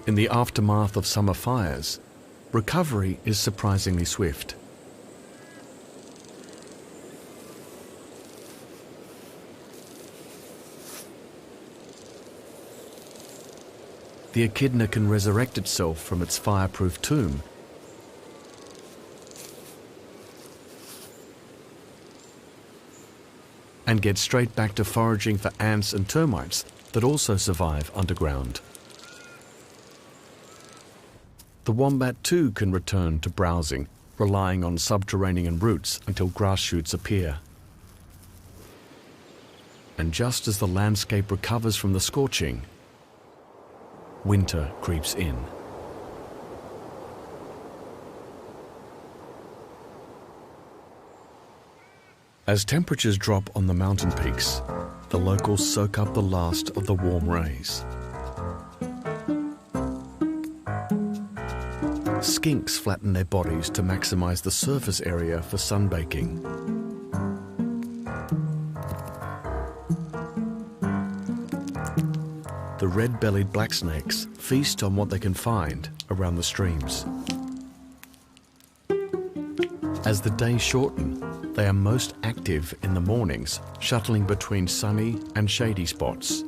In the aftermath of summer fires, recovery is surprisingly swift. The echidna can resurrect itself from its fireproof tomb and get straight back to foraging for ants and termites that also survive underground. The wombat too can return to browsing, relying on subterranean roots until grass shoots appear. And just as the landscape recovers from the scorching, winter creeps in. As temperatures drop on the mountain peaks, the locals soak up the last of the warm rays. Skinks flatten their bodies to maximize the surface area for sunbaking. The red-bellied blacksnakes feast on what they can find around the streams. As the days shorten, they are most active in the mornings, shuttling between sunny and shady spots.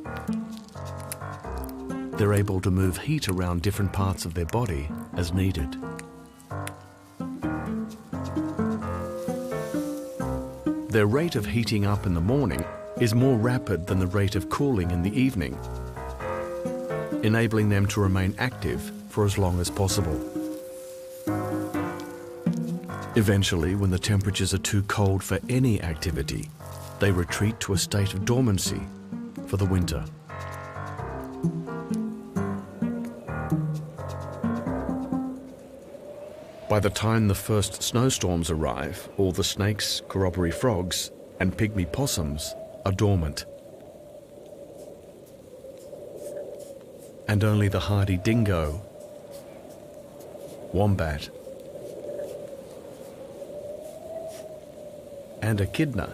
They're able to move heat around different parts of their body as needed. Their rate of heating up in the morning is more rapid than the rate of cooling in the evening, enabling them to remain active for as long as possible. Eventually, when the temperatures are too cold for any activity, they retreat to a state of dormancy for the winter. By the time the first snowstorms arrive, all the snakes, corroboree frogs, and pygmy possums are dormant. And only the hardy dingo, wombat, and echidna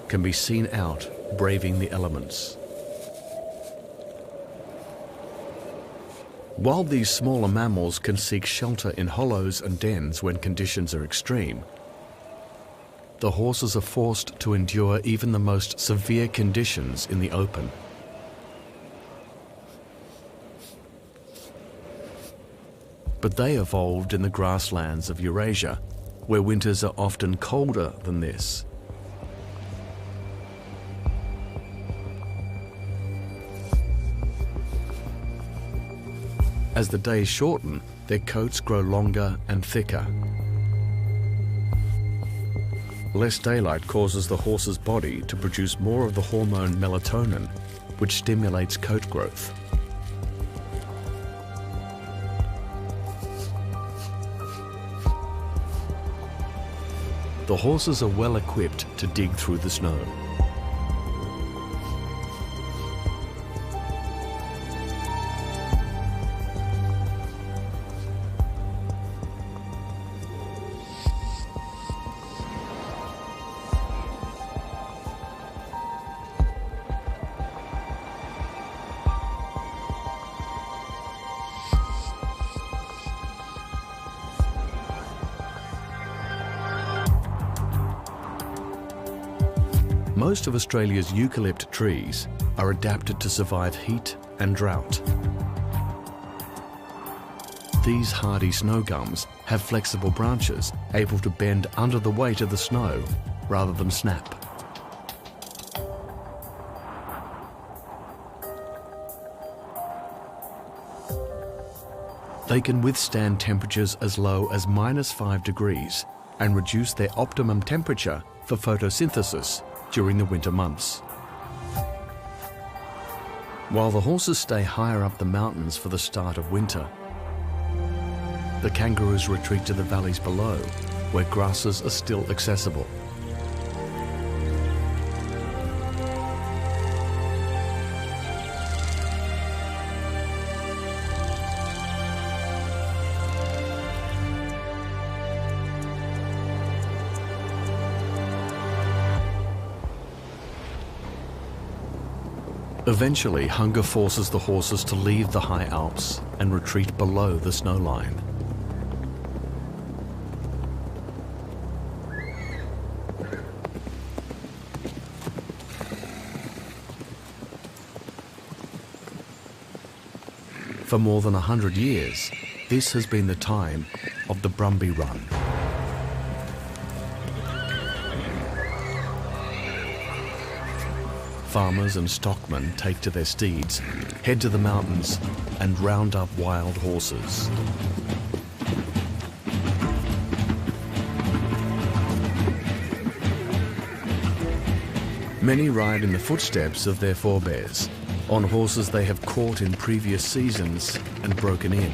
can be seen out braving the elements. While these smaller mammals can seek shelter in hollows and dens when conditions are extreme, the horses are forced to endure even the most severe conditions in the open. But they evolved in the grasslands of Eurasia, where winters are often colder than this. As the days shorten, their coats grow longer and thicker. Less daylight causes the horse's body to produce more of the hormone melatonin, which stimulates coat growth. The horses are well equipped to dig through the snow. Most of Australia's eucalypt trees are adapted to survive heat and drought. These hardy snow gums have flexible branches able to bend under the weight of the snow rather than snap. They can withstand temperatures as low as -5 degrees and reduce their optimum temperature for photosynthesis during the winter months. While the horses stay higher up the mountains for the start of winter, the kangaroos retreat to the valleys below, where grasses are still accessible. Eventually, hunger forces the horses to leave the high Alps and retreat below the snow line. For more than 100 years, this has been the time of the Brumby Run. Farmers and stockmen take to their steeds, head to the mountains, and round up wild horses. Many ride in the footsteps of their forebears, on horses they have caught in previous seasons and broken in.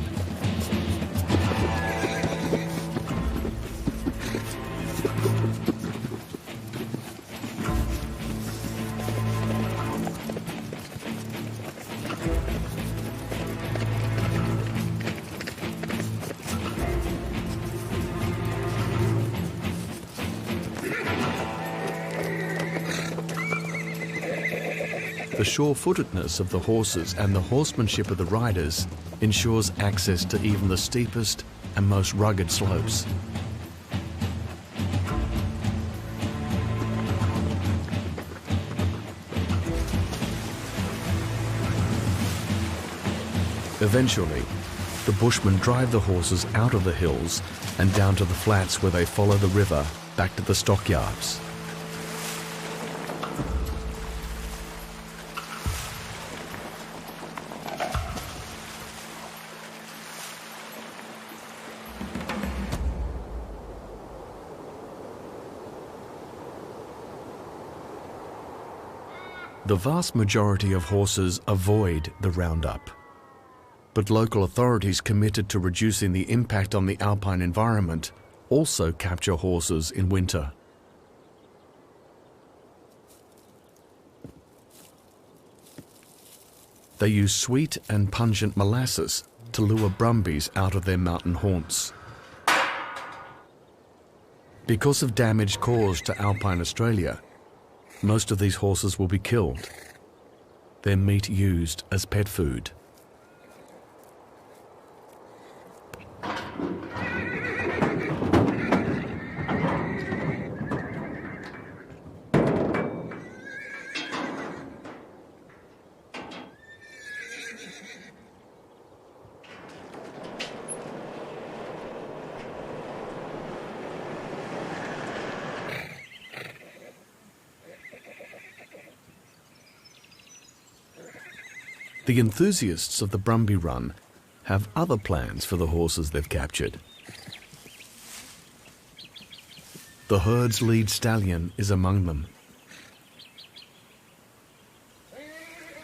The sure-footedness of the horses and the horsemanship of the riders ensures access to even the steepest and most rugged slopes. Eventually, the bushmen drive the horses out of the hills and down to the flats where they follow the river back to the stockyards. The vast majority of horses avoid the roundup, but local authorities committed to reducing the impact on the alpine environment also capture horses in winter. They use sweet and pungent molasses to lure brumbies out of their mountain haunts. Because of damage caused to alpine Australia, most of these horses will be killed, their meat used as pet food. The enthusiasts of the Brumby Run have other plans for the horses they've captured. The herd's lead stallion is among them.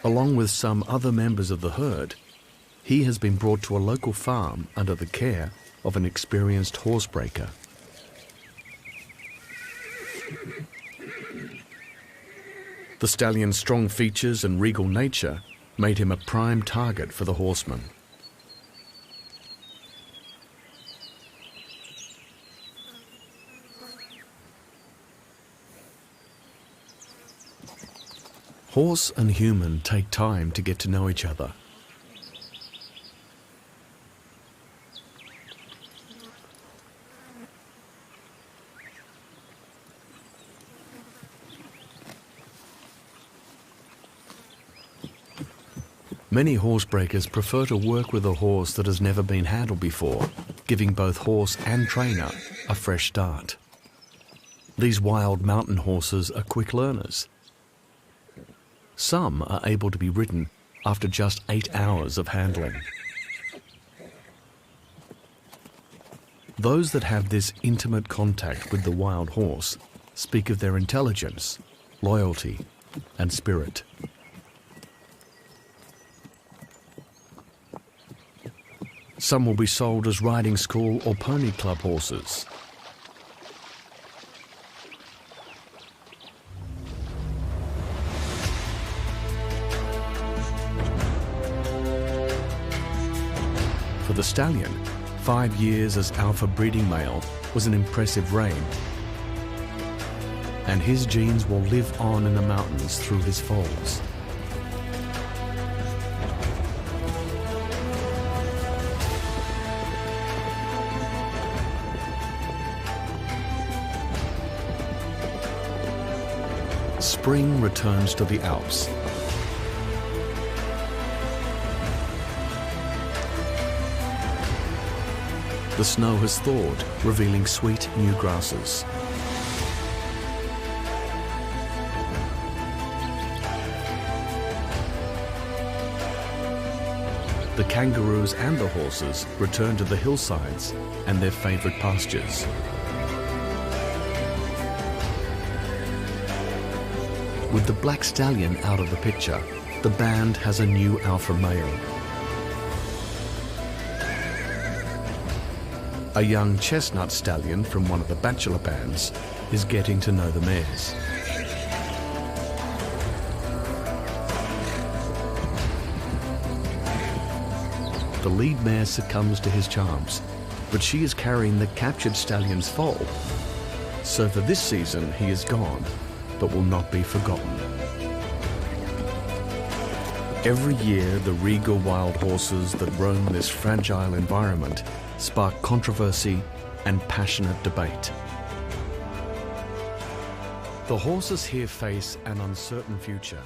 Along with some other members of the herd, he has been brought to a local farm under the care of an experienced horsebreaker. The stallion's strong features and regal nature made him a prime target for the horsemen. Horse and human take time to get to know each other. Many horsebreakers prefer to work with a horse that has never been handled before, giving both horse and trainer a fresh start. These wild mountain horses are quick learners. Some are able to be ridden after just 8 hours of handling. Those that have this intimate contact with the wild horse speak of their intelligence, loyalty, and spirit. Some will be sold as riding school or pony club horses. For the stallion, 5 years as alpha breeding male was an impressive reign, and his genes will live on in the mountains through his foals. Spring returns to the Alps. The snow has thawed, revealing sweet new grasses. The kangaroos and the horses return to the hillsides and their favourite pastures. With the black stallion out of the picture, the band has a new alpha male. A young chestnut stallion from one of the bachelor bands is getting to know the mares. The lead mare succumbs to his charms, but she is carrying the captured stallion's foal. So for this season he is gone, but will not be forgotten. Every year the regal wild horses that roam this fragile environment spark controversy and passionate debate. The horses here face an uncertain future.